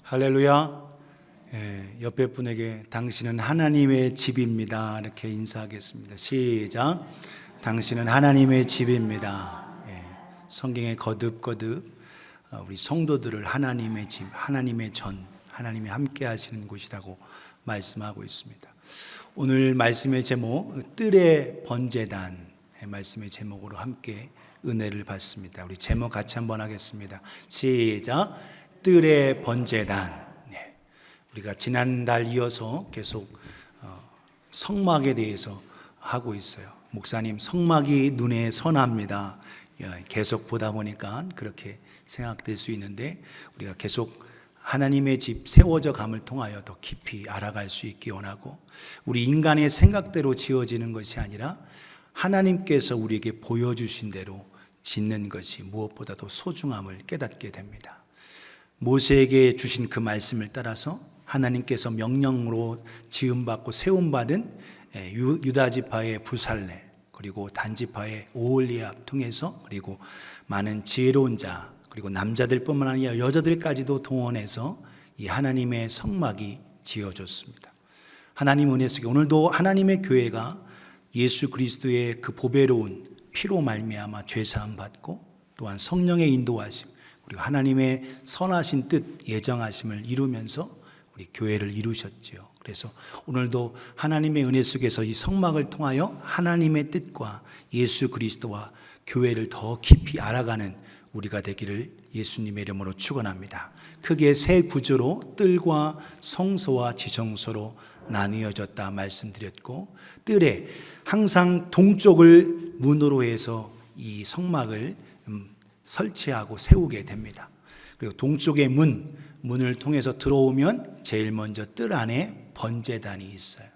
할렐루야. 옆에 분에게 당신은 하나님의 집입니다. 이렇게 인사하겠습니다. 시작. 당신은 하나님의 집입니다. 성경에 거듭거듭 우리 성도들을 하나님의 집, 하나님의 전, 하나님이 함께 하시는 곳이라고 말씀하고 있습니다. 오늘 말씀의 제목, 뜰의 번제단 말씀의 제목으로 함께 은혜를 받습니다. 우리 제목 같이 한번 하겠습니다. 시작. 뜰의 번제단. 우리가 지난달 이어서 계속 성막에 대해서 하고 있어요. 목사님, 성막이 눈에 선합니다. 계속 보다 보니까 그렇게 생각될 수 있는데, 우리가 계속 하나님의 집 세워져 감을 통하여 더 깊이 알아갈 수 있기 원하고, 우리 인간의 생각대로 지어지는 것이 아니라 하나님께서 우리에게 보여주신 대로 짓는 것이 무엇보다도 소중함을 깨닫게 됩니다. 모세에게 주신 그 말씀을 따라서 하나님께서 명령으로 지음받고 세움받은 유다지파의 부살레, 그리고 단지파의 오홀리압 통해서, 그리고 많은 지혜로운 자, 그리고 남자들뿐만 아니라 여자들까지도 동원해서 이 하나님의 성막이 지어졌습니다. 하나님 은혜 속에 오늘도 하나님의 교회가 예수 그리스도의 그 보배로운 피로 말미암아 죄사함 받고, 또한 성령의 인도하심, 그리고 하나님의 선하신 뜻, 예정하심을 이루면서 우리 교회를 이루셨죠. 그래서 오늘도 하나님의 은혜 속에서 이 성막을 통하여 하나님의 뜻과 예수 그리스도와 교회를 더 깊이 알아가는 우리가 되기를 예수님의 이름으로 축원합니다. 크게 세 구조로 뜰과 성소와 지성소로 나뉘어졌다 말씀드렸고, 뜰에 항상 동쪽을 문으로 해서 이 성막을 설치하고 세우게 됩니다. 그리고 동쪽의 문을 통해서 들어오면 제일 먼저 뜰 안에 번제단이 있어요.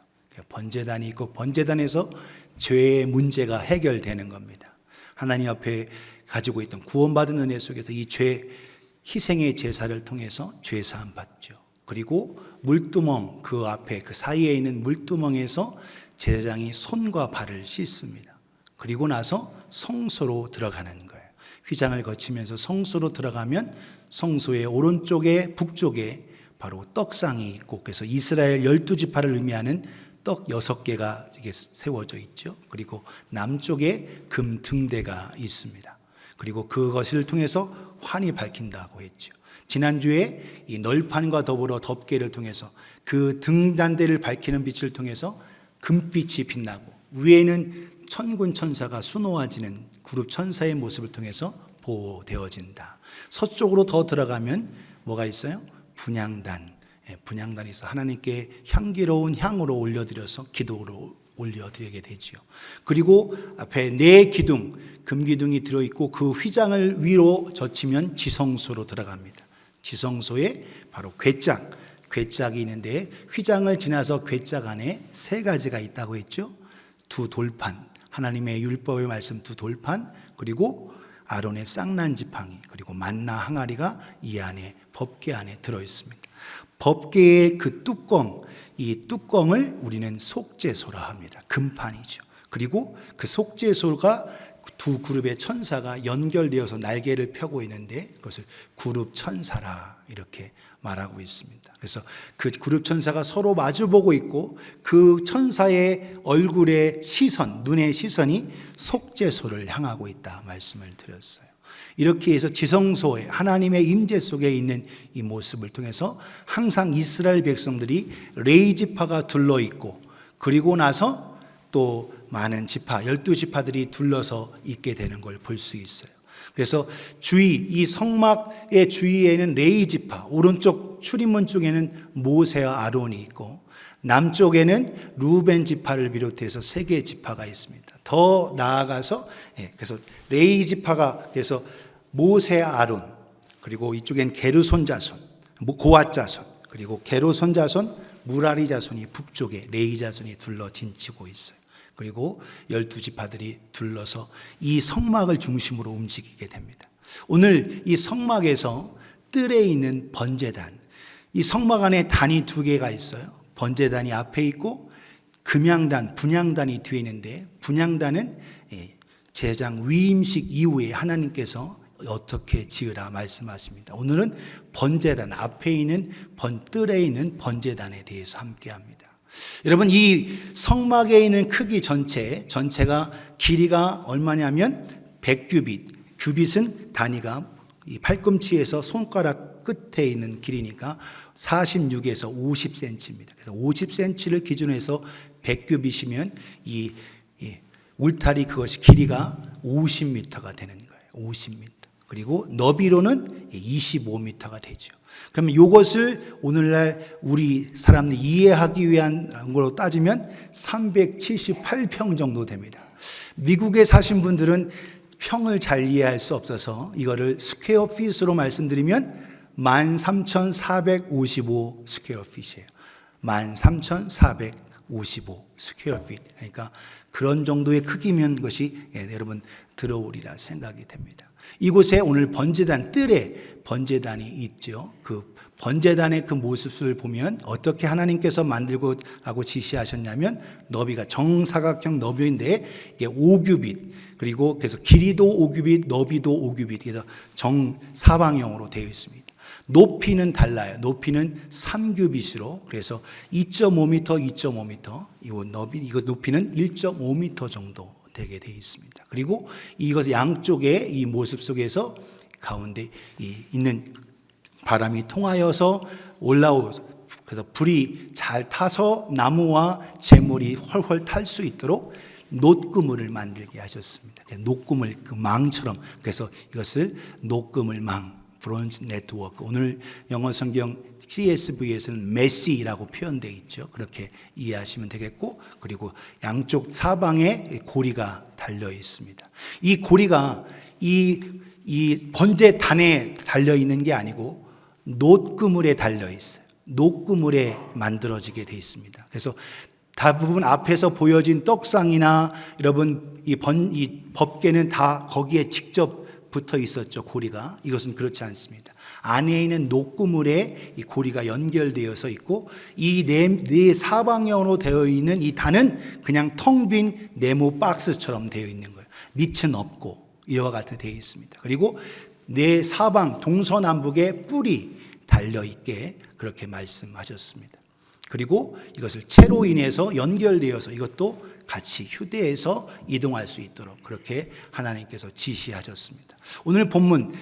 번제단이 있고, 번제단에서 죄의 문제가 해결되는 겁니다. 하나님 앞에 가지고 있던 구원받은 은혜 속에서 이 죄 희생의 제사를 통해서 죄사함 받죠. 그리고 물두멍, 그 앞에 그 사이에 있는 물두멍에서 제사장이 손과 발을 씻습니다. 그리고 나서 성소로 들어가는 거예요. 휘장을 거치면서 성소로 들어가면 성소의 오른쪽에 북쪽에 바로 떡상이 있고, 그래서 이스라엘 12지파를 의미하는 떡 6개가 이게 세워져 있죠. 그리고 남쪽에 금 등대가 있습니다. 그리고 그것을 통해서 환이 밝힌다고 했죠. 지난주에 이 널판과 더불어 덮개를 통해서 그 등단대를 밝히는 빛을 통해서 금빛이 빛나고, 위에는 천군 천사가 수놓아지는 그룹 천사의 모습을 통해서 보호되어진다. 서쪽으로 더 들어가면 뭐가 있어요? 분향단. 분향단이 있어 하나님께 향기로운 향으로 올려드려서 기도로 올려드리게 되지요. 그리고 앞에 네 기둥, 금기둥이 들어있고, 그 휘장을 위로 젖히면 지성소로 들어갑니다. 지성소에 바로 궤짝이 있는데, 휘장을 지나서 궤짝 안에 세 가지가 있다고 했죠. 두 돌판, 하나님의 율법의 말씀 두 돌판, 그리고 아론의 쌍난 지팡이, 그리고 만나 항아리가 이 안에 법궤 안에 들어있습니다. 법궤의 그 뚜껑, 이 뚜껑을 우리는 속죄소라 합니다. 금판이죠. 그리고 그 속죄소가 두 그룹의 천사가 연결되어서 날개를 펴고 있는데, 그것을 그룹 천사라 이렇게 말하고 있습니다. 그래서 그 그룹 천사가 서로 마주보고 있고, 그 천사의 얼굴의 시선, 눈의 시선이 속죄소를 향하고 있다 말씀을 드렸어요. 이렇게 해서 지성소에 하나님의 임재 속에 있는 이 모습을 통해서 항상 이스라엘 백성들이 레위지파가 둘러있고, 그리고 나서 또 많은 지파, 12지파들이 둘러서 있게 되는 걸 볼 수 있어요. 그래서 이 성막의 주위에는 레위지파, 오른쪽 출입문 쪽에는 모세와 아론이 있고, 남쪽에는 루벤 지파를 비롯해서 3개의 지파가 있습니다. 더 나아가서 그래서 레위지파가 그래서 모세, 아론, 그리고 이쪽엔 게르손 자손, 고앗 자손, 그리고 게르손 자손, 무라리 자손이 북쪽에 레위 자손이 둘러 진치고 있어요. 그리고 12지파들이 둘러서 이 성막을 중심으로 움직이게 됩니다. 오늘 이 성막에서 뜰에 있는 번제단, 이 성막 안에 단이 2개가 있어요. 번제단이 앞에 있고, 금향단, 분향단이 뒤에 있는데, 분향단은 제장 위임식 이후에 하나님께서 어떻게 지으라 말씀하십니다. 오늘은 번제단, 앞에 있는 뜰에 있는 번제단에 대해서 함께합니다. 여러분, 이 성막에 있는 크기 전체가 길이가 얼마냐면 100규빗. 규빗은 단위가 이 팔꿈치에서 손가락 끝에 있는 길이니까 46에서 50cm입니다. 그래서 50cm를 기준으로 해서 100규빗이면 이 울타리 그것이 길이가 50m가 되는 거예요. 50m. 그리고 너비로는 25m가 되죠. 그러면 이것을 오늘날 우리 사람들이 이해하기 위한 걸로 따지면 378평 정도 됩니다. 미국에 사신 분들은 평을 잘 이해할 수 없어서 이거를 스퀘어 핏으로 말씀드리면 13,455 스퀘어 핏이에요. 13,455 스퀘어 핏. 그러니까 그런 정도의 크기면 그것이 여러분 들어오리라 생각이 됩니다. 이곳에 오늘 번제단 뜰에 번제단이 있죠. 그 번제단의 그 모습을 보면 어떻게 하나님께서 만들고 하고 지시하셨냐면 너비가 정사각형 너비인데 이게 5규빗 그리고 그래서 길이도 5규빗 너비도 5규빗 그래서 정사방형으로 되어 있습니다. 높이는 달라요. 높이는 3규빗으로 그래서 2.5m, 2.5m 이거 높이는 1.5m 정도 되게 되어 있습니다. 그리고 이것 양쪽의 이 모습 속에서 가운데 있는 바람이 통하여서 그래서 불이 잘 타서 나무와 재물이 훨훨 탈 수 있도록 놋그물을 만들게 하셨습니다. 놋그물 그 망처럼 그래서 이것을 놋그물 망 브론즈 네트워크 오늘 영어 성경 CSV에서는 메시라고 표현되어 있죠. 그렇게 이해하시면 되겠고 그리고 양쪽 사방에 고리가 달려 있습니다. 이 고리가 이 번제단에 달려 있는 게 아니고 놋그물에 달려 있어요. 놋그물에 만들어지게 되어 있습니다. 그래서 대부분 앞에서 보여진 떡상이나 여러분 이 법궤는 다 거기에 직접 붙어 있었죠. 고리가 이것은 그렇지 않습니다. 안에 있는 놋그물에 이 고리가 연결되어서 있고 이 네 사방형으로 되어 있는 이 단은 그냥 텅 빈 네모 박스처럼 되어 있는 거예요. 밑은 없고 이와 같이 되어 있습니다. 그리고 네 사방 동서남북에 뿔이 달려 있게 그렇게 말씀하셨습니다. 그리고 이것을 채로 인해서 연결되어서 이것도 같이 휴대해서 이동할 수 있도록 그렇게 하나님께서 지시하셨습니다. 오늘 본문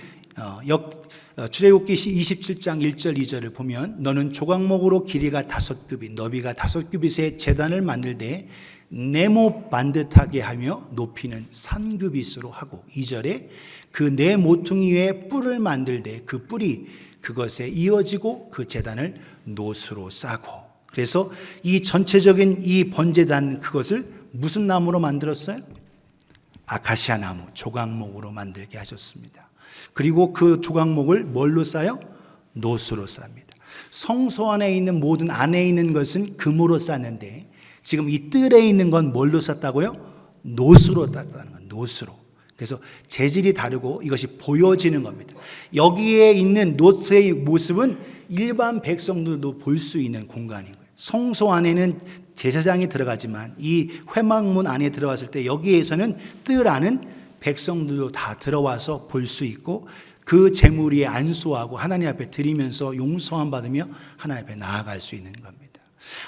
출애굽기 27장 1절 2절을 보면 너는 조각목으로 길이가 5규빗 너비가 5규빗의 제단을 만들되 네모 반듯하게 하며 높이는 3규빗으로 하고 2절에 그 네 모퉁이 위에 뿔을 만들되 그 뿔이 그것에 이어지고 그 제단을 놋으로 싸고 그래서 이 전체적인 이 번제단 그것을 무슨 나무로 만들었어요? 아카시아 나무 조각목으로 만들게 하셨습니다. 그리고 그 조각목을 뭘로 싸요? 놋으로 쌉니다. 성소 안에 있는 모든 안에 있는 것은 금으로 쌌는데 지금 이 뜰에 있는 건 뭘로 쌌다고요? 놋으로 쌌다는 건 놋으로. 그래서 재질이 다르고 이것이 보여지는 겁니다. 여기에 있는 놋의 모습은 일반 백성들도 볼 수 있는 공간인 거예요. 성소 안에는 제사장이 들어가지만 이 회막문 안에 들어갔을 때 여기에서는 뜰 안은 백성들도 다 들어와서 볼 수 있고 그 제물 위에 안수하고 하나님 앞에 드리면서 용서함 받으며 하나님 앞에 나아갈 수 있는 겁니다.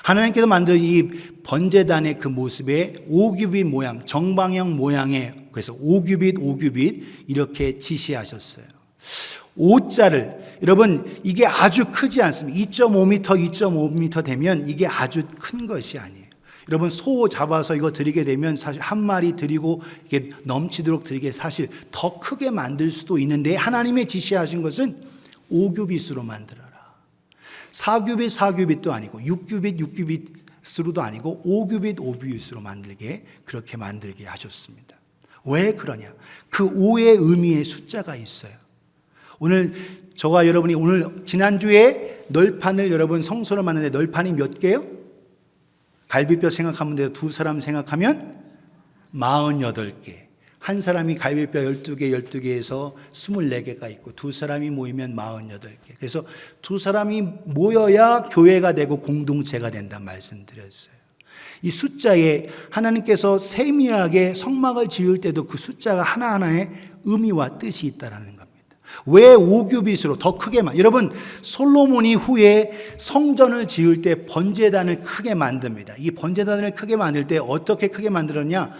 하나님께서 만든 이 번제단의 그 모습에 5규빗 모양, 정방형 모양의 그래서 5규빗 이렇게 지시하셨어요. 5자를 여러분 이게 아주 크지 않습니다. 2.5m 되면 이게 아주 큰 것이 아니에요. 여러분 소 잡아서 이거 드리게 되면 사실 한 마리 드리고 이게 넘치도록 드리게 사실 더 크게 만들 수도 있는데 하나님의 지시하신 것은 5규빗으로 만들어라. 4규빗도 아니고 6규빗으로도 아니고 5규빗으로 만들게 그렇게 만들게 하셨습니다. 왜 그러냐? 그 5의 의미의 숫자가 있어요. 오늘 저와 여러분이 오늘 지난주에 널판을 여러분 성소를 만드는데 널판이 몇 개요? 갈비뼈 생각하면 돼요. 두 사람 생각하면 48개. 한 사람이 갈비뼈 12개에서 24개가 있고 두 사람이 모이면 48개. 그래서 두 사람이 모여야 교회가 되고 공동체가 된다 말씀드렸어요. 이 숫자에 하나님께서 세미하게 성막을 지을 때도 그 숫자가 하나하나의 의미와 뜻이 있다라는 겁니다. 왜 5규빗으로 더 크게 여러분, 솔로몬이 후에 성전을 지을 때 번제단을 크게 만듭니다. 이 번제단을 크게 만들 때 어떻게 크게 만들었냐?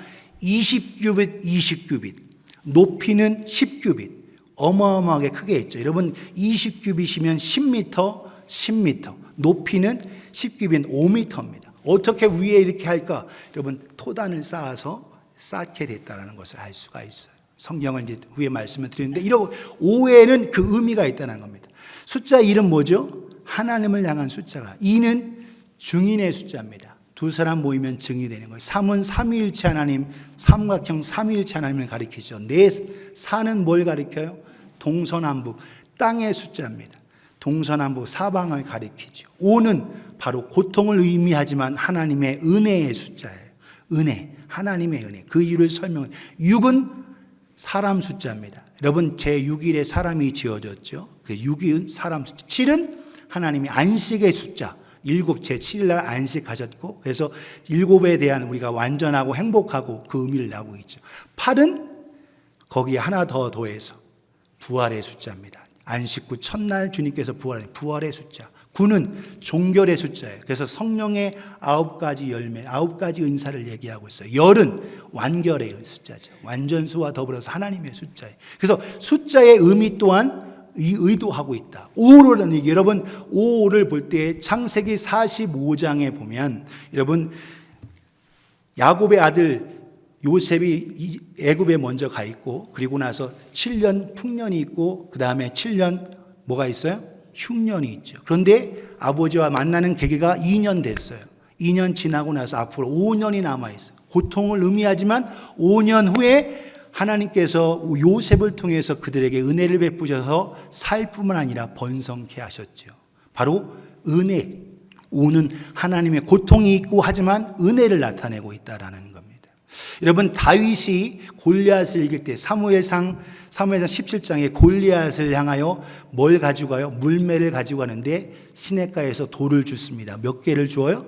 20규빗, 20규빗, 높이는 10규빗, 어마어마하게 크게 했죠. 여러분, 20규빗이면 10m, 10m, 높이는 10규빗, 5m입니다. 어떻게 위에 이렇게 할까? 여러분, 토단을 쌓아서 쌓게 됐다는 것을 알 수가 있어요. 성경을 이제 후에 말씀을 드리는데, 이런 5에는 그 의미가 있다는 겁니다. 숫자 1은 뭐죠? 하나님을 향한 숫자가. 2는 증인의 숫자입니다. 두 사람 모이면 증인이 되는 거예요. 3은 삼위일체 하나님, 삼각형 삼위일체 하나님을 가리키죠. 4는 뭘 가리켜요? 동서남북, 땅의 숫자입니다. 동서남북 사방을 가리키죠. 5는 바로 고통을 의미하지만 하나님의 은혜의 숫자예요. 은혜, 하나님의 은혜. 그 이유를 설명을. 6은 사람 숫자입니다. 여러분, 제6일에 사람이 지어졌죠. 그 6은 사람 숫자. 7은 하나님의 안식의 숫자. 7, 제7일날 안식하셨고, 그래서 7에 대한 우리가 완전하고 행복하고 그 의미를 나오고 있죠. 8은 거기에 하나 더 더해서 부활의 숫자입니다. 안식 후 첫날 주님께서 부활의 숫자. 9는 종결의 숫자예요. 그래서 성령의 9가지 열매, 9가지 은사를 얘기하고 있어요. 10은 완결의 숫자죠. 완전수와 더불어서 하나님의 숫자예요. 그래서 숫자의 의미 또한 의도하고 있다. 5라는 얘기, 여러분 5를 볼 때 창세기 45장에 보면, 여러분 야곱의 아들 요셉이 애굽에 먼저 가 있고, 그리고 나서 7년 풍년이 있고, 그 다음에 7년 뭐가 있어요? 흉년이 있죠. 그런데 아버지와 만나는 계기가 2년 됐어요. 2년 지나고 나서 앞으로 5년이 남아있어요. 고통을 의미하지만 5년 후에 하나님께서 요셉을 통해서 그들에게 은혜를 베푸셔서 살 뿐만 아니라 번성케 하셨죠. 바로 은혜. 5는 하나님의 고통이 있고 하지만 은혜를 나타내고 있다라는 겁니다. 여러분, 다윗이 골리앗을 이길 때 사무엘상 17장에 골리앗을 향하여 뭘 가지고 가요? 물매를 가지고 가는데 시냇가에서 돌을 줍습니다. 몇 개를 줘요?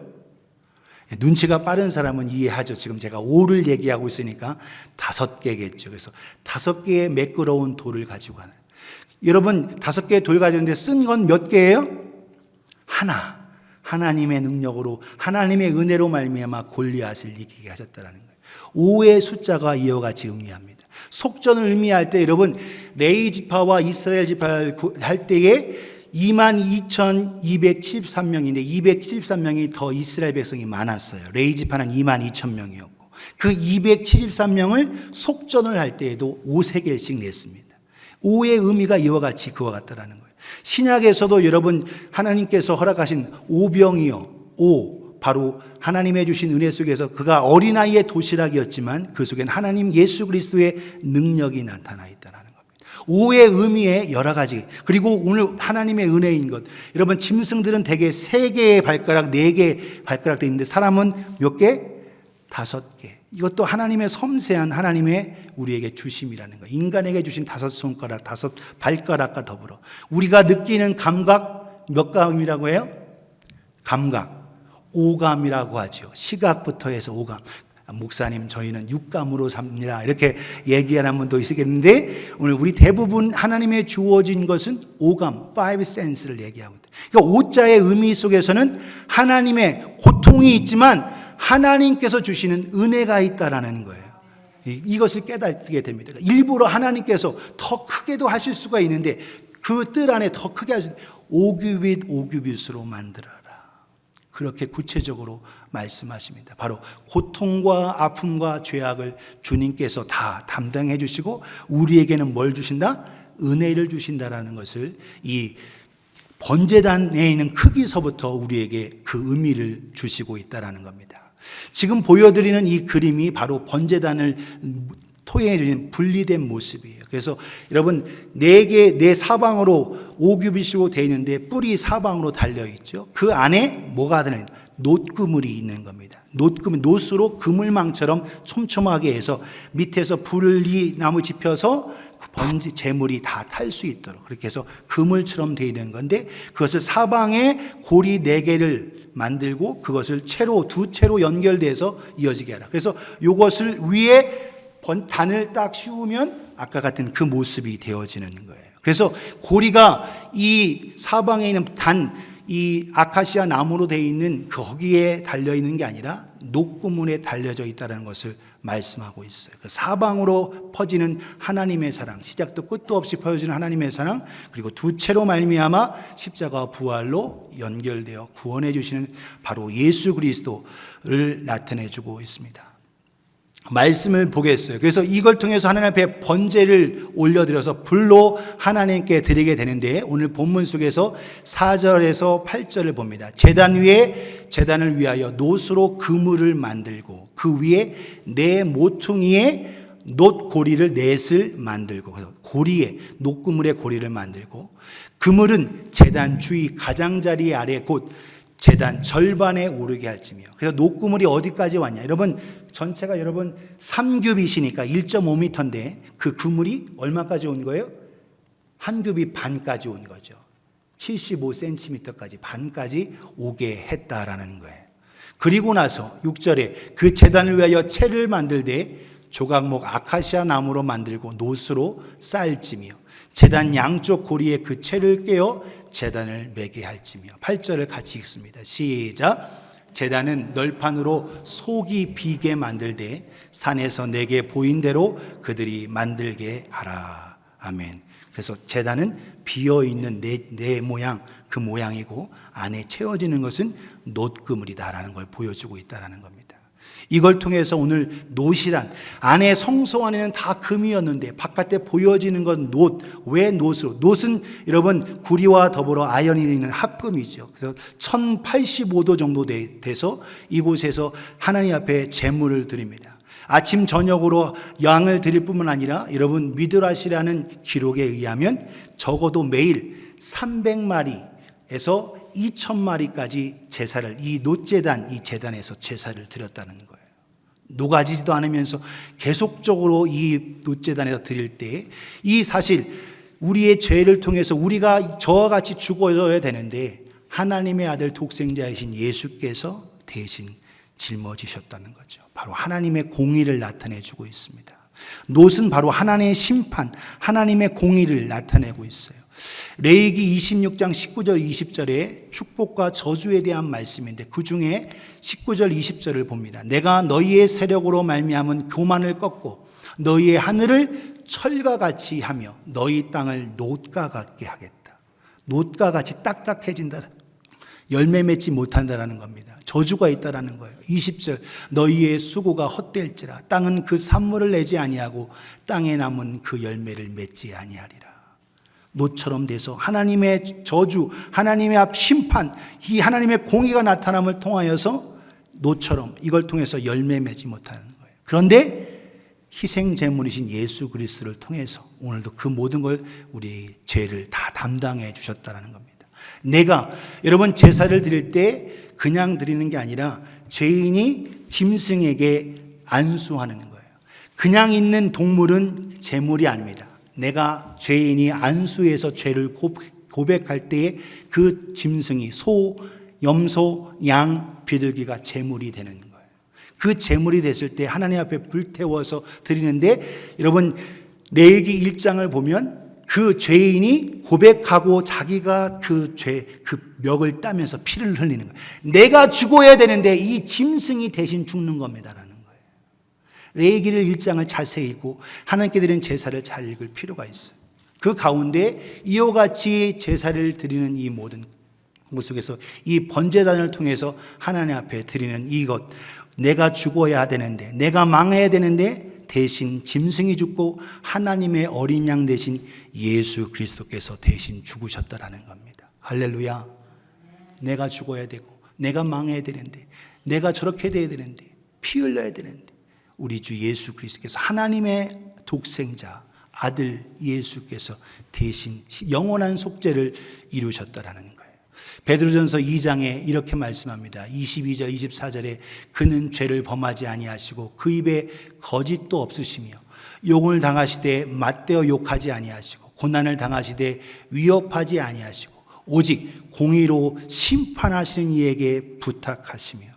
눈치가 빠른 사람은 이해하죠. 지금 제가 5를 얘기하고 있으니까 5개겠죠. 그래서 5개의 매끄러운 돌을 가지고 가는. 여러분, 5개의 돌 가졌는데 쓴 건 몇 개예요? 하나. 하나님의 능력으로, 하나님의 은혜로 말미암아 골리앗을 이기게 하셨다는 거예요. 5의 숫자가 이와 같이 의미합니다. 속전을 의미할 때 여러분, 레위 지파와 이스라엘 지파를 할 때에 22,273명인데 273명이 더 이스라엘 백성이 많았어요. 레위 지파는 22,000명이었고, 그 273명을 속전을 할 때에도 5세겔씩 냈습니다. 5의 의미가 이와 같이 그와 같다라는 거예요. 신약에서도 여러분, 하나님께서 허락하신 오병이어, 바로 하나님의 주신 은혜 속에서 그가 어린아이의 도시락이었지만 그 속엔 하나님 예수 그리스도의 능력이 나타나 있다는 겁니다. 5의 의미에 여러 가지. 그리고 오늘 하나님의 은혜인 것. 여러분, 짐승들은 대개 3개의 발가락, 4개의 발가락 돼 있는데 사람은 몇 개? 5개. 이것도 하나님의 섬세한 하나님의 우리에게 주심이라는 거예요. 인간에게 주신 5손가락, 5발가락과 더불어 우리가 느끼는 감각, 몇 감이라고 해요? 감각. 5감이라고 하죠. 시각부터 해서 5감. 목사님, 저희는 6감으로 삽니다. 이렇게 얘기하는 분도 있겠는데, 오늘 우리 대부분 하나님의 주어진 것은 5감, 5 sense를 얘기하고 있다. 그러니까 5자의 의미 속에서는 하나님의 고통이 있지만 하나님께서 주시는 은혜가 있다라는 거예요. 이것을 깨닫게 됩니다. 일부러 하나님께서 더 크게도 하실 수가 있는데 그 뜰 안에 더 크게 하실 5규빗, 5규빗으로 만들어라. 그렇게 구체적으로 말씀하십니다. 바로 고통과 아픔과 죄악을 주님께서 다 담당해 주시고 우리에게는 뭘 주신다? 은혜를 주신다라는 것을 이 번제단에 있는 크기서부터 우리에게 그 의미를 주시고 있다라는 겁니다. 지금 보여드리는 이 그림이 바로 번제단을 토행해 주신 분리된 모습이에요. 그래서 여러분, 4개, 네 사방으로 5규빗으로 되어 있는데 뿔이 사방으로 달려 있죠. 그 안에 뭐가 들어있는? 놋그물이 있는 겁니다. 놋으로 그물망처럼 촘촘하게 해서 밑에서 불이 나무 짚혀서 번지 재물이 다 탈 수 있도록 그렇게 해서 그물처럼 되어 있는 건데, 그것을 사방에 고리 4개를 만들고 그것을 두 채로 연결돼서 이어지게 하라. 그래서 이것을 위에 단을 딱 씌우면 아까 같은 그 모습이 되어지는 거예요. 그래서 고리가 이 사방에 있는 이 아카시아 나무로 되어 있는 거기에 달려 있는 게 아니라 녹구문에 달려져 있다는 것을 말씀하고 있어요. 그 사방으로 퍼지는 하나님의 사랑, 시작도 끝도 없이 퍼지는 하나님의 사랑, 그리고 두 채로 말미암아 십자가와 부활로 연결되어 구원해 주시는 바로 예수 그리스도를 나타내 주고 있습니다. 말씀을 보겠어요. 그래서 이걸 통해서 하나님 앞에 번제를 올려드려서 불로 하나님께 드리게 되는데, 오늘 본문 속에서 4절에서 8절을 봅니다. 제단 위에 제단을 위하여 놋으로 그물을 만들고 그 위에 네 모퉁이에 놋고리를 넷을 만들고, 그래서 고리에 놋그물의 고리를 만들고, 그물은 제단 주위 가장자리 아래 곧 제단 절반에 오르게 할지며. 그래서 놋그물이 어디까지 왔냐? 여러분 전체가 3규빗이니까 1.5m인데 그 그물이 얼마까지 온 거예요? 한 규빗 반까지 온 거죠. 75cm까지 반까지 오게 했다라는 거예요. 그리고 나서 6절에 그 제단을 위하여 채를 만들되 조각목 아카시아 나무로 만들고 놋으로 쌓을지며 제단 양쪽 고리에 그 채를 꿰어 제단을 매게 할지며. 8절을 같이 읽습니다. 시작. 제단은 널판으로 속이 비게 만들되 산에서 내게 보인 대로 그들이 만들게 하라. 아멘. 그래서 제단은 비어있는 내 모양, 그 모양이고 안에 채워지는 것은 놋그물이다라는 걸 보여주고 있다는 겁니다. 이걸 통해서 오늘 놋이란, 안에 성소 안에는 다 금이었는데 바깥에 보여지는 건 놋. 왜 놋으로? 놋은 여러분 구리와 더불어 아연이 있는 합금이죠. 그래서 1085도 정도 돼서 이곳에서 하나님 앞에 제물을 드립니다. 아침 저녁으로 양을 드릴 뿐만 아니라 여러분 미드라시라는 기록에 의하면 적어도 매일 300마리에서 2000마리까지 제사를, 이 놋제단, 이 제단에서 제사를 드렸다는 거예요. 녹아지지도 않으면서 계속적으로 이 놋제단에서 드릴 때 이 사실 우리의 죄를 통해서 우리가 저와 같이 죽어야 되는데 하나님의 아들 독생자이신 예수께서 대신 짊어지셨다는 거죠. 바로 하나님의 공의를 나타내주고 있습니다. 놋은 바로 하나님의 심판, 하나님의 공의를 나타내고 있어요. 레위기 26장 19절 20절에 축복과 저주에 대한 말씀인데 그 중에 19절 20절을 봅니다. 내가 너희의 세력으로 말미암은 교만을 꺾고 너희의 하늘을 철과 같이 하며 너희 땅을 놋과 같게 하겠다. 놋과 같이 딱딱해진다. 열매 맺지 못한다라는 겁니다. 저주가 있다라는 거예요. 20절 너희의 수고가 헛될지라 땅은 그 산물을 내지 아니하고 땅에 남은 그 열매를 맺지 아니하리라. 놋처럼 돼서 하나님의 저주, 하나님의 앞 심판, 이 하나님의 공의가 나타남을 통하여서 놋처럼 이걸 통해서 열매 맺지 못하는 거예요. 그런데 희생 제물이신 예수 그리스도를 통해서 오늘도 그 모든 걸 우리 죄를 다 담당해 주셨다는 겁니다. 내가 여러분 제사를 드릴 때 그냥 드리는 게 아니라 죄인이 짐승에게 안수하는 거예요. 그냥 있는 동물은 제물이 아닙니다. 내가 죄인이 안수해서 죄를 고백할 때에 그 짐승이 소, 염소, 양, 비둘기가 제물이 되는 거예요. 그 제물이 됐을 때 하나님 앞에 불태워서 드리는데 여러분 레위기 1장을 보면 그 죄인이 고백하고 자기가 그 멱을 따면서 피를 흘리는 거예요. 내가 죽어야 되는데 이 짐승이 대신 죽는 겁니다라는 거예요. 레위기를 1장을 자세히 읽고 하나님께 드리는 제사를 잘 읽을 필요가 있어요. 그 가운데 이와 같이 제사를 드리는 이 모든 것 속에서 이 번제단을 통해서 하나님 앞에 드리는 이것, 내가 죽어야 되는데, 내가 망해야 되는데 대신 짐승이 죽고 하나님의 어린 양 대신 예수 그리스도께서 대신 죽으셨다라는 겁니다. 할렐루야. 내가 죽어야 되고 내가 망해야 되는데 내가 저렇게 돼야 되는데 피 흘려야 되는데 우리 주 예수 그리스도께서 하나님의 독생자 아들 예수께서 대신 영원한 속죄를 이루셨다라는 거예요. 베드로전서 2장에 이렇게 말씀합니다. 22절 24절에 그는 죄를 범하지 아니하시고 그 입에 거짓도 없으시며 욕을 당하시되 맞대어 욕하지 아니하시고 고난을 당하시되 위협하지 아니하시고 오직 공의로 심판하시는 이에게 부탁하시며.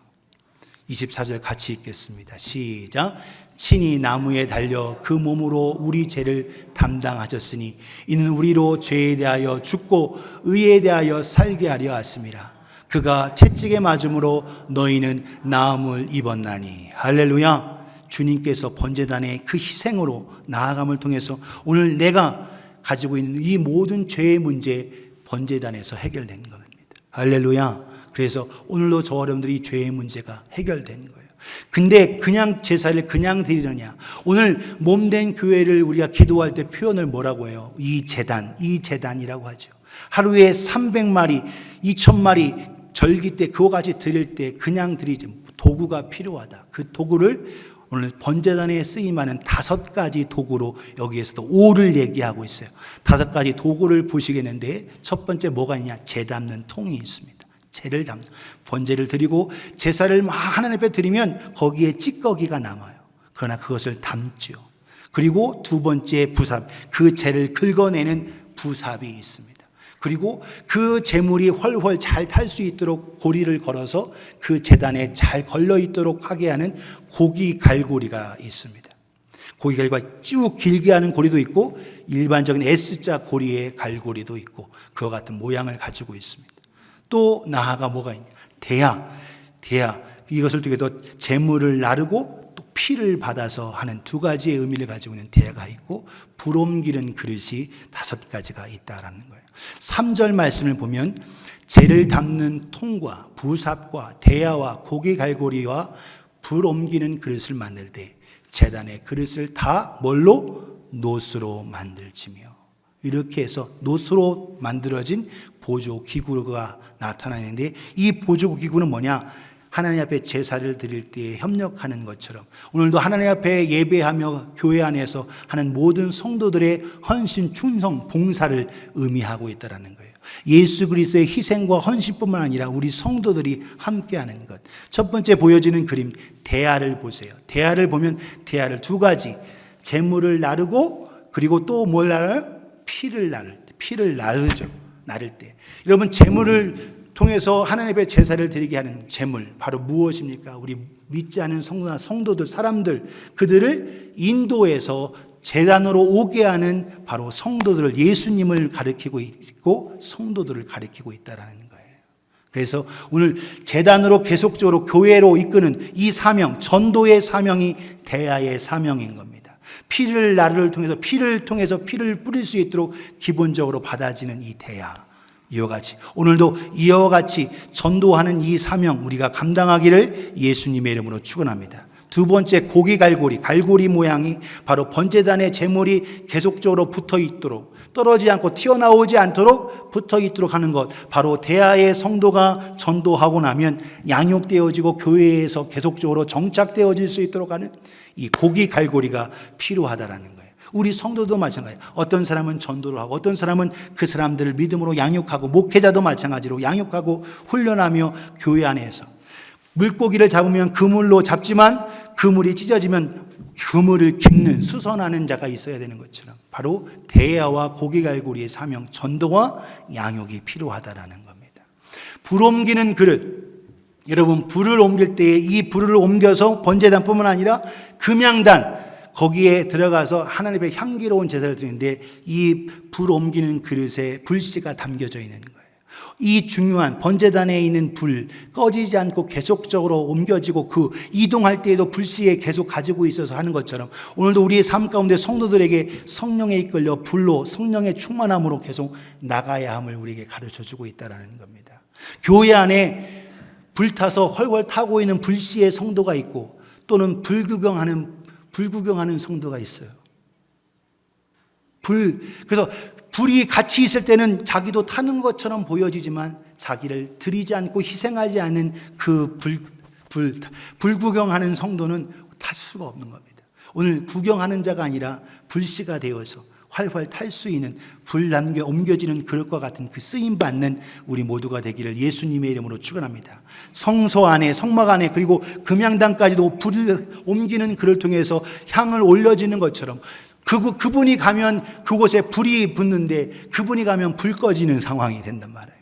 24절 같이 읽겠습니다. 시작. 친히 나무에 달려 그 몸으로 우리 죄를 담당하셨으니 이는 우리로 죄에 대하여 죽고 의에 대하여 살게 하려 하심이라. 그가 채찍에 맞음으로 너희는 나음을 입었나니. 할렐루야. 주님께서 번제단의 그 희생으로 나아감을 통해서 오늘 내가 가지고 있는 이 모든 죄의 문제 번제단에서 해결된 겁니다. 할렐루야. 그래서 오늘도 저 여러분들이 죄의 문제가 해결된 거예요. 근데 그냥 제사를 그냥 드리느냐? 오늘 몸된 교회를 우리가 기도할 때 표현을 뭐라고 해요? 이 재단이라고 하죠. 하루에 300마리, 2000마리 절기 때 그거 같이 드릴 때 그냥 드리지 도구가 필요하다. 그 도구를 오늘 번제단에 쓰임하는 5가지 도구로 여기에서도 5를 얘기하고 있어요. 5가지 도구를 보시겠는데 첫 번째 뭐가 있냐? 재 담는 통이 있습니다. 재를 담는 번제를 드리고 제사를 막 하나님 앞에 드리면 거기에 찌꺼기가 남아요. 그러나 그것을 담죠. 그리고 두 번째 부삽, 그 재를 긁어내는 부삽이 있습니다. 그리고 그 재물이 훨훨 잘 탈 수 있도록 고리를 걸어서 그 제단에 잘 걸려 있도록 하게 하는 고기 갈고리가 있습니다. 고기 갈고리 쭉 길게 하는 고리도 있고 일반적인 S자 고리의 갈고리도 있고 그와 같은 모양을 가지고 있습니다. 또 나아가 뭐가 있냐? 대야. 이것을 통해서 재물을 나르고 또 피를 받아서 하는 2가지의 의미를 가지고 있는 대야가 있고 불 옮기는 그릇이 5가지가 있다라는 거예요. 3절 말씀을 보면 재를 담는 통과 부삽과 대야와 고기 갈고리와 불 옮기는 그릇을 만들 때 제단의 그릇을 다 뭘로? 노스로 만들지며. 이렇게 해서 노스로 만들어진 보조기구가 나타나는데 이 보조기구는 뭐냐? 하나님 앞에 제사를 드릴 때 협력하는 것처럼 오늘도 하나님 앞에 예배하며 교회 안에서 하는 모든 성도들의 헌신, 충성, 봉사를 의미하고 있다는 거예요. 예수 그리스도의 희생과 헌신뿐만 아니라 우리 성도들이 함께하는 것. 첫 번째 보여지는 그림, 대야를 보세요. 대야를 보면 대야를 2가지, 재물을 나르고 그리고 또 뭘 나르요? 피를 나르죠. 나를 때. 여러분 재물을 통해서 하나님 앞에 제사를 드리게 하는 재물 바로 무엇입니까? 우리 믿지 않은 성도나 성도들, 사람들 그들을 인도해서 제단으로 오게 하는 바로 성도들을 예수님을 가리키고 있고 성도들을 가리키고 있다라는 거예요. 그래서 오늘 제단으로 계속적으로 교회로 이끄는 이 사명, 전도의 사명이 대야의 사명인 겁니다. 피를 나를 통해서 피를 뿌릴 수 있도록 기본적으로 받아지는 이 대야. 이와 같이 오늘도 이와 같이 전도하는 이 사명 우리가 감당하기를 예수님의 이름으로 축원합니다. 2번째 고기 갈고리 모양이 바로 번제단의 제물이 계속적으로 붙어 있도록 떨어지지 않고 튀어나오지 않도록 붙어 있도록 하는 것 바로 대야의 성도가 전도하고 나면 양육되어지고 교회에서 계속적으로 정착되어질 수 있도록 하는 이 고기 갈고리가 필요하다라는 거예요. 우리 성도도 마찬가지예요. 어떤 사람은 전도를 하고 어떤 사람은 그 사람들을 믿음으로 양육하고 목회자도 마찬가지로 양육하고 훈련하며 교회 안에서 물고기를 잡으면 그물로 잡지만 그물이 찢어지면 그물을 깁는 수선하는 자가 있어야 되는 것처럼 바로 대야와 고기 갈고리의 사명 전도와 양육이 필요하다라는 겁니다. 불 옮기는 그릇 여러분 불을 옮길 때 이 불을 옮겨서 번제단뿐만 아니라 금양단 거기에 들어가서 하나님의 향기로운 제사를 드리는데 이 불 옮기는 그릇에 불씨가 담겨져 있는 거예요. 이 중요한 번제단에 있는 불 꺼지지 않고 계속적으로 옮겨지고 그 이동할 때에도 불씨에 계속 가지고 있어서 하는 것처럼 오늘도 우리의 삶 가운데 성도들에게 성령에 이끌려 불로 성령의 충만함으로 계속 나가야 함을 우리에게 가르쳐주고 있다는 겁니다. 교회 안에 불타서 헐헐 타고 있는 불씨의 성도가 있고 또는 불구경하는 성도가 있어요. 그래서 불이 같이 있을 때는 자기도 타는 것처럼 보여지지만 자기를 드리지 않고 희생하지 않은 그 불구경하는 성도는 탈 수가 없는 겁니다. 오늘 구경하는 자가 아니라 불씨가 되어서 활활 탈 수 있는 불 남겨 옮겨지는 그릇과 같은 그 쓰임받는 우리 모두가 되기를 예수님의 이름으로 축원합니다. 성소 안에 성막 안에 그리고 금양단까지도 불을 옮기는 그릇을 통해서 향을 올려지는 것처럼 그분이 가면 그곳에 불이 붙는데 그분이 가면 불 꺼지는 상황이 된단 말이에요.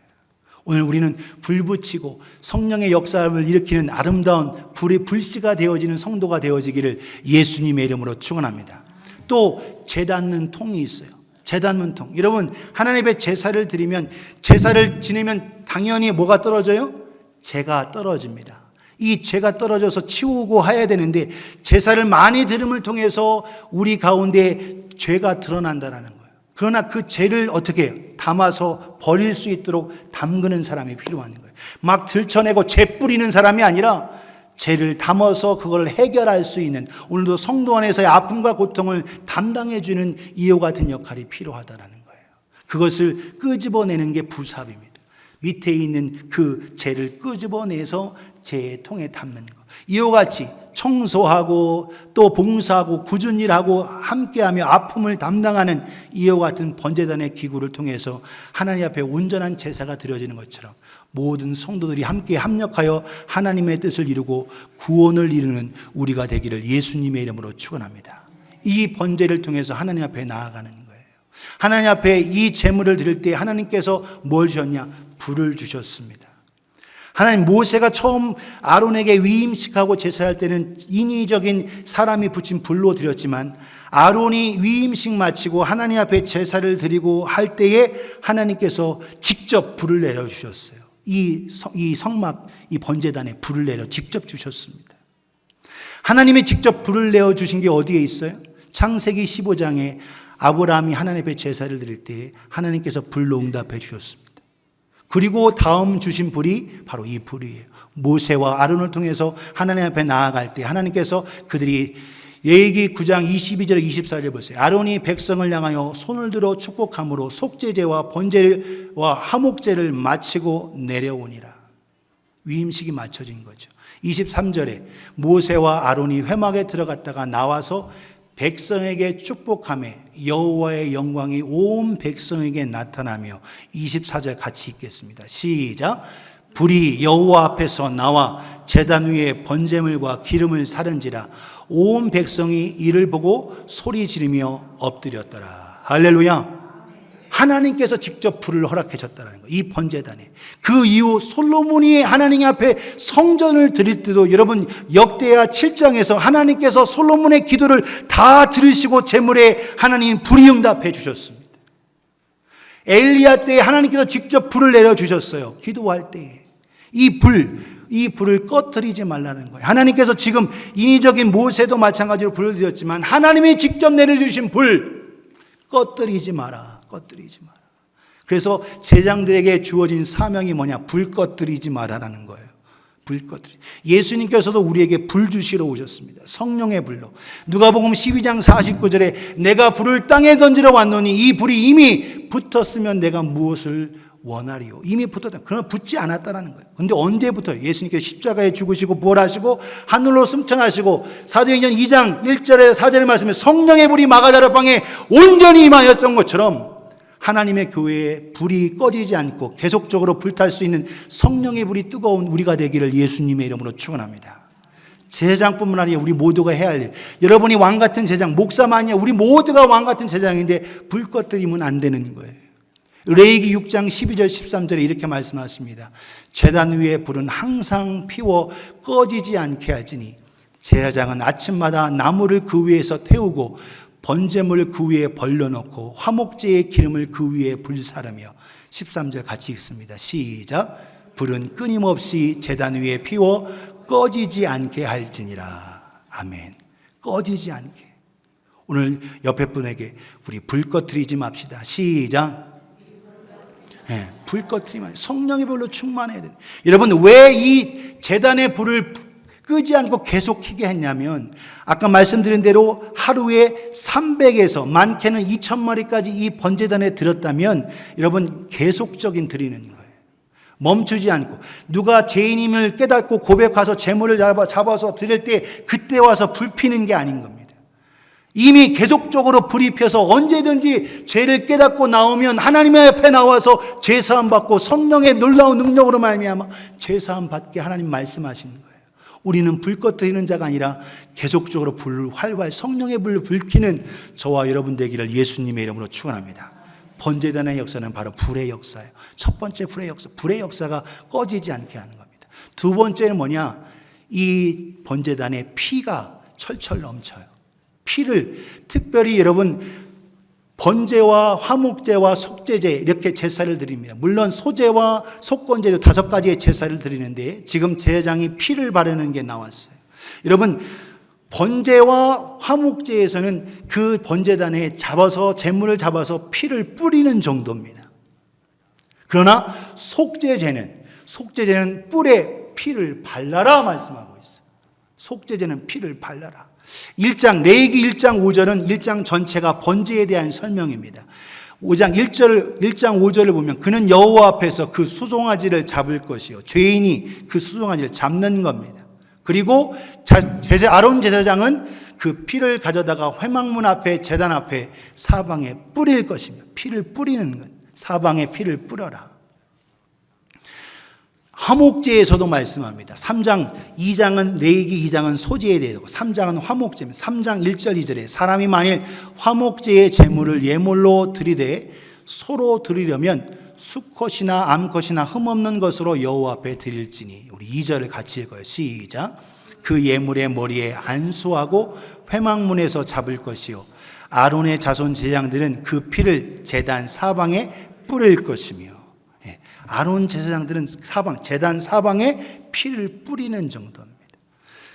오늘 우리는 불 붙이고 성령의 역사를 일으키는 아름다운 불의 불씨가 되어지는 성도가 되어지기를 예수님의 이름으로 축원합니다. 또 제단는 통이 있어요. 제단는 통. 여러분, 하나님 앞에 제사를 드리면, 제사를 지내면 당연히 뭐가 떨어져요? 죄가 떨어집니다. 이 죄가 떨어져서 치우고 해야 되는데, 제사를 많이 드림을 통해서 우리 가운데 죄가 드러난다는 거예요. 그러나 그 죄를 어떻게 해요? 담아서 버릴 수 있도록 담그는 사람이 필요한 거예요. 막 들춰내고 죄 뿌리는 사람이 아니라 죄를 담아서 그걸 해결할 수 있는, 오늘도 성도 안에서의 아픔과 고통을 담당해주는 이와 같은 역할이 필요하다는 거예요. 그것을 끄집어내는 게 부삽입니다. 밑에 있는 그 죄를 끄집어내서 죄의 통에 담는 것. 이와 같이 청소하고 또 봉사하고 굳은 일하고 함께하며 아픔을 담당하는 이와 같은 번제단의 기구를 통해서 하나님 앞에 온전한 제사가 드려지는 것처럼 모든 성도들이 함께 합력하여 하나님의 뜻을 이루고 구원을 이루는 우리가 되기를 예수님의 이름으로 축원합니다. 이 번제를 통해서 하나님 앞에 나아가는 거예요. 하나님 앞에 이 제물을 드릴 때 하나님께서 뭘 주셨냐? 불을 주셨습니다. 하나님, 모세가 처음 아론에게 위임식하고 제사할 때는 인위적인 사람이 붙인 불로 드렸지만, 아론이 위임식 마치고 하나님 앞에 제사를 드리고 할 때에 하나님께서 직접 불을 내려주셨어요. 이 성막, 이 번제단에 불을 내려 직접 주셨습니다. 하나님이 직접 불을 내어주신 게 어디에 있어요? 창세기 15장에 아브라함이 하나님 앞에 제사를 드릴 때 하나님께서 불로 응답해 주셨습니다. 그리고 다음 주신 불이 바로 이 불이에요. 모세와 아론을 통해서 하나님 앞에 나아갈 때 하나님께서 그들이, 레위기 9장 22절 24절 보세요. 아론이 백성을 향하여 손을 들어 축복함으로 속죄제와 번제와 화목제를 마치고 내려오니라. 위임식이 마쳐진 거죠. 23절에 모세와 아론이 회막에 들어갔다가 나와서 백성에게 축복하며 여호와의 영광이 온 백성에게 나타나며, 24절 같이 읽겠습니다. 시작. 불이 여호와 앞에서 나와 제단 위에 번제물과 기름을 사른지라 온 백성이 이를 보고 소리 지르며 엎드렸더라. 할렐루야. 하나님께서 직접 불을 허락해 줬다는 거예요. 이 번제단에. 그 이후 솔로몬이 하나님 앞에 성전을 드릴 때도, 여러분, 역대하 7장에서 하나님께서 솔로몬의 기도를 다 들으시고 제물에 하나님 불이 응답해 주셨습니다. 엘리야 때에 하나님께서 직접 불을 내려 주셨어요. 기도할 때에. 이 불을 꺼뜨리지 말라는 거예요. 하나님께서 지금 인위적인 모세도 마찬가지로 불을 드렸지만 하나님이 직접 내려주신 불 꺼뜨리지 마라. 꺼뜨리지 마라. 그래서 제장들에게 주어진 사명이 뭐냐? 불 꺼뜨리지 마라라는 거예요. 불 꺼뜨리. 예수님께서도 우리에게 불 주시러 오셨습니다. 성령의 불로. 누가복음 12장 49절에 내가 불을 땅에 던지러 왔노니 이 불이 이미 붙었으면 내가 무엇을 원하리요. 이미 붙었다. 그러나 붙지 않았다는 거예요. 그런데 언제부터? 예수님께서 십자가에 죽으시고 부활하시고 하늘로 승천하시고 사도행전 2장 1절에 4절의 말씀에 성령의 불이 마가다라 방에 온전히 임하였던 것처럼 하나님의 교회에 불이 꺼지지 않고 계속적으로 불탈 수 있는 성령의 불이 뜨거운 우리가 되기를 예수님의 이름으로 축원합니다. 제사장뿐만 아니라 우리 모두가 해야 할 일. 여러분이 왕같은 제사장, 목사만이야 우리 모두가 왕같은 제사장인데 불 꺼뜨리면 안 되는 거예요. 레위기 6장 12절 13절에 이렇게 말씀하십니다. 제단 위에 불은 항상 피워 꺼지지 않게 하지니 제사장은 아침마다 나무를 그 위에서 태우고 번제물을 그 위에 벌려놓고 화목제의 기름을 그 위에 불사르며, 13절 같이 읽습니다. 시작. 불은 끊임없이 제단 위에 피워 꺼지지 않게 할지니라. 아멘. 꺼지지 않게. 오늘 옆에 분에게 우리 불 꺼뜨리지 맙시다. 시작. 네, 불 꺼뜨리면 성령의 불로 충만해야 돼요. 여러분, 왜 이 제단의 불을 끄지 않고 계속 켜게 했냐면, 아까 말씀드린 대로 하루에 300에서 많게는 2000마리까지 이 번제단에 들었다면 여러분 계속적인 드리는 거예요. 멈추지 않고. 누가 죄인임을 깨닫고 고백해서 제물을 잡아서 드릴 때 그때 와서 불 피는 게 아닌 겁니다. 이미 계속적으로 불이 펴서 언제든지 죄를 깨닫고 나오면 하나님의 앞에 나와서 죄사함 받고 성령의 놀라운 능력으로 말미암아 죄사함 받게 하나님 말씀하시는 거예요. 우리는 불 꺼뜨리는 자가 아니라 계속적으로 불을 활활 성령의 불을 불키는 저와 여러분 되기를 예수님의 이름으로 축원합니다. 번제단의 역사는 바로 불의 역사예요. 첫 번째 불의 역사가 꺼지지 않게 하는 겁니다. 두 번째는 뭐냐? 이 번제단에 피가 철철 넘쳐요. 피를 특별히 여러분 번제와 화목제와 속제제 이렇게 제사를 드립니다. 물론 소제와 속건제도 5가지의 제사를 드리는데 지금 제사장이 피를 바르는 게 나왔어요. 여러분 번제와 화목제에서는 그 번제단에 제물을 잡아서 피를 뿌리는 정도입니다. 그러나 속제제는 뿔에 피를 발라라 말씀하고 있어요. 속제제는 피를 발라라. 레위기 1장 5절은 1장 전체가 번제에 대한 설명입니다. 5장 5절을 보면 그는 여호와 앞에서 그 수송아지를 잡을 것이요 죄인이 그 수송아지를 잡는 겁니다. 그리고 아론 제사장은 그 피를 가져다가 회막문 앞에 제단 앞에 사방에 뿌릴 것입니다. 피를 뿌리는 것. 사방에 피를 뿌려라. 화목제에서도 말씀합니다. 2장은 레위기 2장은 소제에 대해서고 3장은 화목제입니다. 3장 1절 2절에 사람이 만일 화목제의 제물을 예물로 드리되 소로 드리려면 수컷이나 암컷이나 흠없는 것으로 여호와 앞에 드릴지니. 우리 2절을 같이 읽어요. 시작. 그 예물의 머리에 안수하고 회막문에서 잡을 것이요 아론의 자손 제사장들은 그 피를 제단 사방에 뿌릴 것이며. 아론 제사장들은 제단 사방에 피를 뿌리는 정도입니다.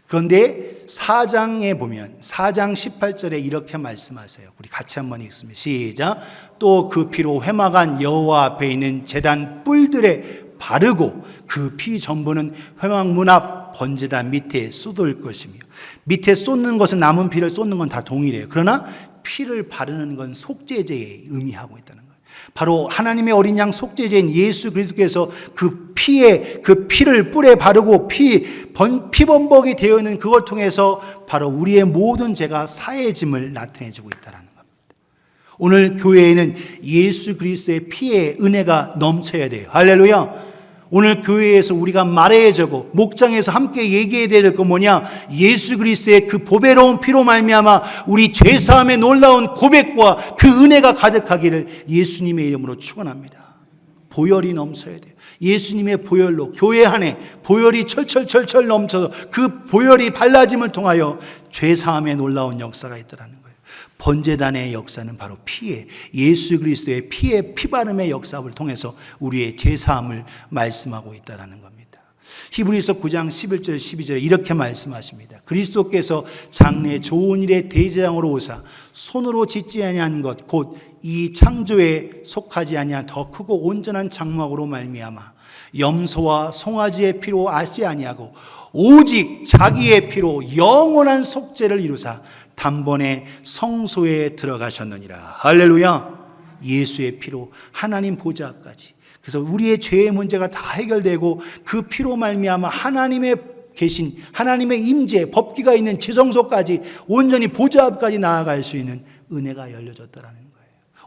그런데 4장에 보면 4장 18절에 이렇게 말씀하세요. 우리 같이 한번 읽습니다. 시작. 또 그 피로 회막안 여호와 앞에 있는 제단 뿔들에 바르고 그 피 전부는 회막 문 앞 번제단 밑에 쏟을 것이며. 밑에 쏟는 것은 남은 피를 쏟는 건 다 동일해요. 그러나 피를 바르는 건 속죄제에 의미하고 있다는 거예요. 바로 하나님의 어린 양 속죄제인 예수 그리스도께서 그 피를 뿔에 바르고 피범벅이 되어 있는 그걸 통해서 바로 우리의 모든 죄가 사해짐을 나타내주고 있다는 겁니다. 오늘 교회에는 예수 그리스도의 피의 은혜가 넘쳐야 돼요. 할렐루야. 오늘 교회에서 우리가 말해야 되고 목장에서 함께 얘기해야 될 건 뭐냐? 예수 그리스도의 그 보배로운 피로 말미암아 우리 죄사함의 놀라운 고백과 그 은혜가 가득하기를 예수님의 이름으로 축원합니다. 보혈이 넘쳐야 돼요. 예수님의 보혈로 교회 안에 보혈이 철철 넘쳐서 그 보혈이 발라짐을 통하여 죄사함의 놀라운 역사가 있더라는 거예요. 번제단의 역사는 바로 예수 그리스도의 피바름의 역사를 통해서 우리의 죄사함을 말씀하고 있다는 겁니다. 히브리서 9장 11절 12절에 이렇게 말씀하십니다. 그리스도께서 장래 좋은 일의 대제장으로 오사 손으로 짓지 아니한 것 곧 이 창조에 속하지 아니한 더 크고 온전한 장막으로 말미암아 염소와 송아지의 피로 아시 아니하고 오직 자기의 피로 영원한 속죄를 이루사 단번에 성소에 들어가셨느니라. 할렐루야. 예수의 피로 하나님 보좌 앞까지. 그래서 우리의 죄의 문제가 다 해결되고 그 피로 말미암아 하나님의 계신 하나님의 임재 법궤가 있는 지성소까지 온전히 보좌 앞까지 나아갈 수 있는 은혜가 열려졌다라는 거예요.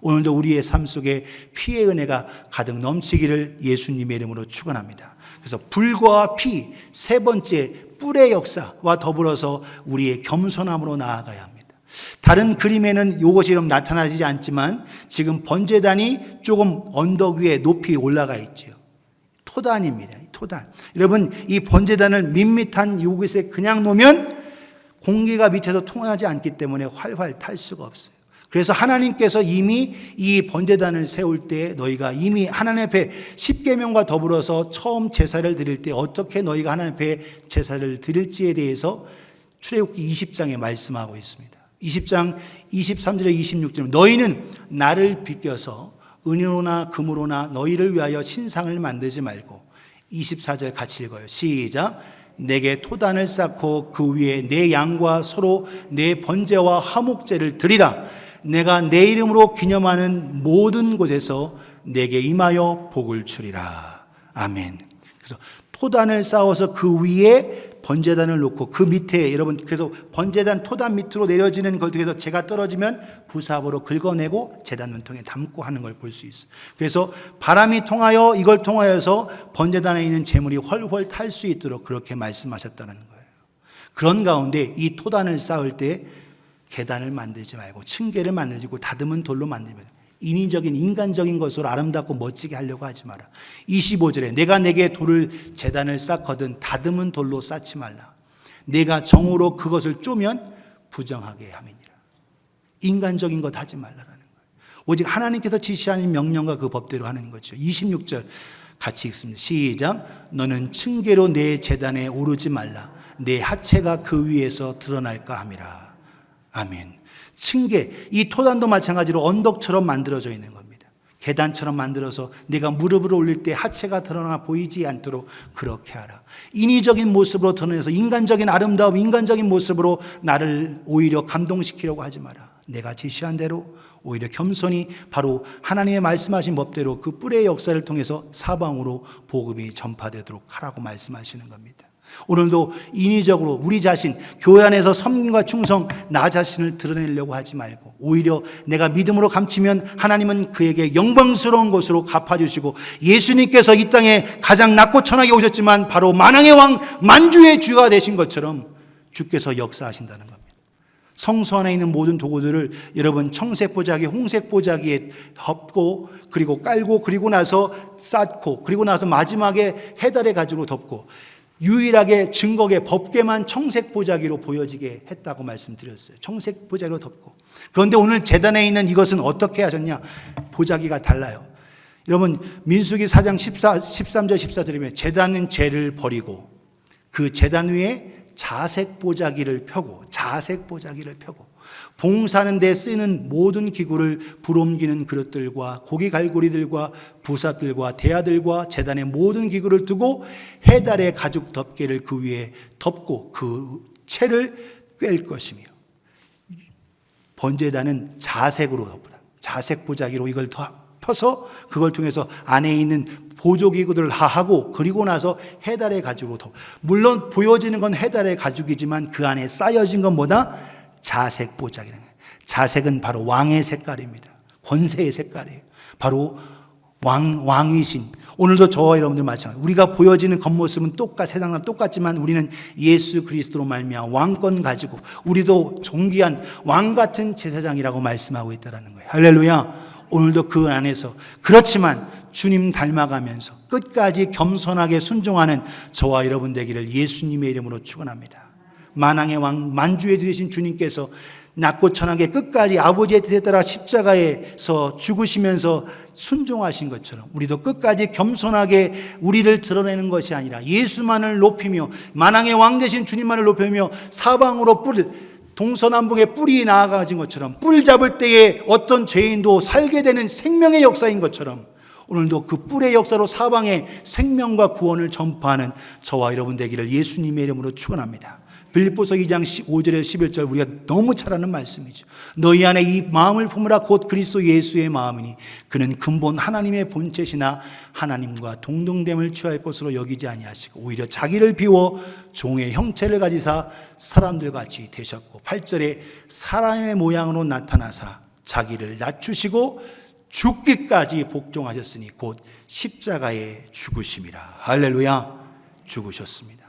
오늘도 우리의 삶 속에 피의 은혜가 가득 넘치기를 예수님의 이름으로 축원합니다. 그래서 불과 피, 세 번째 뿔의 역사와 더불어서 우리의 겸손함으로 나아가야 합니다. 다른 그림에는 이것이 나타나지 않지만 지금 번제단이 조금 언덕 위에 높이 올라가 있죠. 토단입니다. 토단. 여러분 이 번제단을 밋밋한 이곳에 그냥 놓으면 공기가 밑에서 통하지 않기 때문에 활활 탈 수가 없어요. 그래서 하나님께서 이미 이 번제단을 세울 때 너희가 이미 하나님 앞에 십계명과 더불어서 처음 제사를 드릴 때 어떻게 너희가 하나님 앞에 제사를 드릴지에 대해서 출애굽기 20장에 말씀하고 있습니다. 20장 23절에 26절에 너희는 나를 비껴서 은으로나 금으로나 너희를 위하여 신상을 만들지 말고 24절 같이 읽어요. 시작. 내게 토단을 쌓고 그 위에 내 양과 소로 내 번제와 화목제를 드리라. 내가 내 이름으로 기념하는 모든 곳에서 내게 임하여 복을 주리라. 아멘. 그래서 토단을 쌓아서 그 위에 번제단을 놓고 그 밑에 여러분 그래서 번제단 토단 밑으로 내려지는 걸 통해서 재가 떨어지면 부삽으로 긁어내고 제단 문통에 담고 하는 걸 볼 수 있어요. 그래서 바람이 통하여 이걸 통하여서 번제단에 있는 재물이 훨훨 탈 수 있도록 그렇게 말씀하셨다는 거예요. 그런 가운데 이 토단을 쌓을 때 계단을 만들지 말고 층계를 만들고 다듬은 돌로 만들면 인위적인 인간적인 것으로 아름답고 멋지게 하려고 하지 마라. 25절에 내가 내게 돌을 제단을 쌓거든 다듬은 돌로 쌓지 말라. 내가 정으로 그것을 쪼면 부정하게 함이니라. 인간적인 것 하지 말라라는 거예요. 오직 하나님께서 지시하는 명령과 그 법대로 하는 거죠. 26절 같이 읽습니다. 시작. 너는 층계로 내 제단에 오르지 말라. 내 하체가 그 위에서 드러날까 함이라. 아멘. 층계, 이 토단도 마찬가지로 언덕처럼 만들어져 있는 겁니다. 계단처럼 만들어서 내가 무릎을 올릴 때 하체가 드러나 보이지 않도록 그렇게 하라. 인위적인 모습으로 드러내서 인간적인 아름다움, 인간적인 모습으로 나를 오히려 감동시키려고 하지 마라. 내가 지시한 대로 오히려 겸손히 바로 하나님의 말씀하신 법대로 그 뿔의 역사를 통해서 사방으로 복음이 전파되도록 하라고 말씀하시는 겁니다. 오늘도 인위적으로 우리 자신, 교회 안에서 섬김과 충성, 나 자신을 드러내려고 하지 말고 오히려 내가 믿음으로 감추면 하나님은 그에게 영광스러운 것으로 갚아주시고, 예수님께서 이 땅에 가장 낮고 천하게 오셨지만 바로 만왕의 왕, 만주의 주가 되신 것처럼 주께서 역사하신다는 겁니다. 성소 안에 있는 모든 도구들을 여러분 청색 보자기, 홍색 보자기에 덮고 그리고 깔고 그리고 나서 쌓고 그리고 나서 마지막에 해달의 가죽으로 덮고 유일하게 증거계 법궤만 청색 보자기로 보여지게 했다고 말씀드렸어요. 청색 보자기로 덮고. 그런데 오늘 제단에 있는 이것은 어떻게 하셨냐? 보자기가 달라요. 여러분 민수기 4장 13절 14절이면 제단은 죄를 버리고 그 제단 위에 자색 보자기를 펴고 봉사하는 데 쓰이는 모든 기구를 불옮기는 그릇들과 고기 갈고리들과 부삽들과 대야들과 제단의 모든 기구를 두고 해달의 가죽 덮개를 그 위에 덮고 그 채를 꿰일 것이며, 번제단은 자색으로 덮으라. 자색 보자기로 이걸 펴서 그걸 통해서 안에 있는 보조기구들을 하고 그리고 나서 해달의 가죽으로 물론 보여지는 건 해달의 가죽이지만 그 안에 쌓여진 건 뭐다? 자색 보자기라는 거예요. 자색은 바로 왕의 색깔입니다. 권세의 색깔이에요. 바로 왕이신. 오늘도 저와 여러분들 마찬가지. 우리가 보여지는 겉모습은 세상과 똑같지만 우리는 예수 그리스도로 말미암아 왕권 가지고 우리도 존귀한 왕 같은 제사장이라고 말씀하고 있다는 거예요. 할렐루야. 오늘도 그 안에서 그렇지만 주님 닮아가면서 끝까지 겸손하게 순종하는 저와 여러분 되기를 예수님의 이름으로 축원합니다. 만왕의 왕 만주의 되신 주님께서 낮고 천하게 끝까지 아버지의 뜻에 따라 십자가에서 죽으시면서 순종하신 것처럼 우리도 끝까지 겸손하게 우리를 드러내는 것이 아니라 예수만을 높이며 만왕의 왕 되신 주님만을 높이며 사방으로 동서남북의 뿔이 나아가진 것처럼 뿔 잡을 때에 어떤 죄인도 살게 되는 생명의 역사인 것처럼 오늘도 그 뿔의 역사로 사방에 생명과 구원을 전파하는 저와 여러분 되기를 예수님의 이름으로 축원합니다. 빌립보서 2장 5절에서 11절 우리가 너무 잘 아는 말씀이죠. 너희 안에 이 마음을 품으라 곧 그리스도 예수의 마음이니 그는 근본 하나님의 본체시나 하나님과 동등됨을 취할 것으로 여기지 아니하시고 오히려 자기를 비워 종의 형체를 가지사 사람들같이 되셨고 8절에 사람의 모양으로 나타나사 자기를 낮추시고 죽기까지 복종하셨으니 곧 십자가에 죽으심이라. 할렐루야. 죽으셨습니다.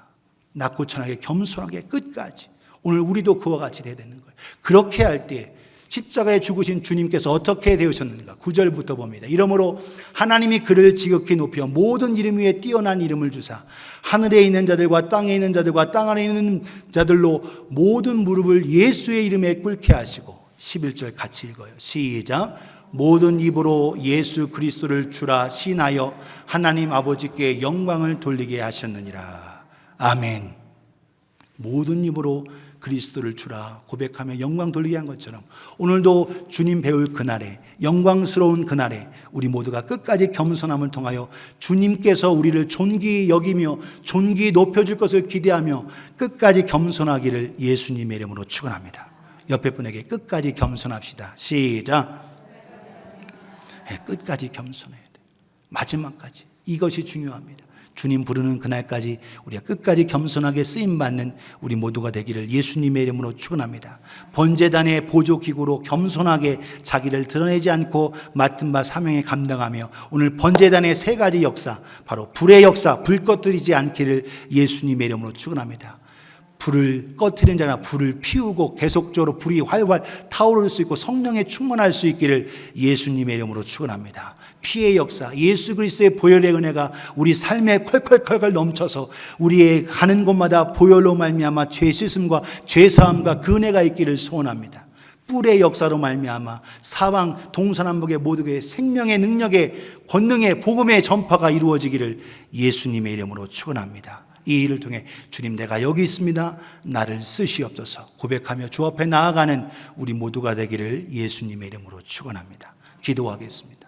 낮고 천하게 겸손하게 끝까지. 오늘 우리도 그와 같이 되야 되는 거예요. 그렇게 할 때 십자가에 죽으신 주님께서 어떻게 되셨는가? 9절부터 봅니다. 이러므로 하나님이 그를 지극히 높여 모든 이름 위에 뛰어난 이름을 주사 하늘에 있는 자들과 땅에 있는 자들과 땅 안에 있는 자들로 모든 무릎을 예수의 이름에 꿇게 하시고 11절 같이 읽어요. 시작. 모든 입으로 예수 그리스도를 주라 시인하여 하나님 아버지께 영광을 돌리게 하셨느니라. 아멘. 모든 입으로 그리스도를 주라 고백하며 영광 돌리게 한 것처럼 오늘도 주님 배울 그날에 영광스러운 그날에 우리 모두가 끝까지 겸손함을 통하여 주님께서 우리를 존귀히 여기며 존귀히 높여줄 것을 기대하며 끝까지 겸손하기를 예수님의 이름으로 축원합니다. 옆에 분에게 끝까지 겸손합시다. 시작. 끝까지 겸손해야 돼. 마지막까지. 이것이 중요합니다. 주님 부르는 그날까지 우리가 끝까지 겸손하게 쓰임받는 우리 모두가 되기를 예수님의 이름으로 축원합니다. 번제단의 보조기구로 겸손하게 자기를 드러내지 않고 맡은 바 사명에 감당하며 오늘 번제단의 세 가지 역사, 바로 불의 역사, 불 꺼뜨리지 않기를 예수님의 이름으로 축원합니다. 불을 꺼트리는 자나 불을 피우고 계속적으로 불이 활활 타오를 수 있고 성령에 충만할 수 있기를 예수님의 이름으로 축원합니다. 피의 역사, 예수 그리스도의 보혈의 은혜가 우리 삶에 콸콸콸콸 넘쳐서 우리의 가는 곳마다 보혈로 말미암아 죄 씻음과 죄 사함과 그 은혜가 있기를 소원합니다. 뿔의 역사로 말미암아 사방 동서남북의 모두의 생명의 능력의 권능의 복음의 전파가 이루어지기를 예수님의 이름으로 축원합니다. 이 일을 통해 주님 내가 여기 있습니다. 나를 쓰시옵소서 고백하며 주 앞에 나아가는 우리 모두가 되기를 예수님의 이름으로 축원합니다. 기도하겠습니다.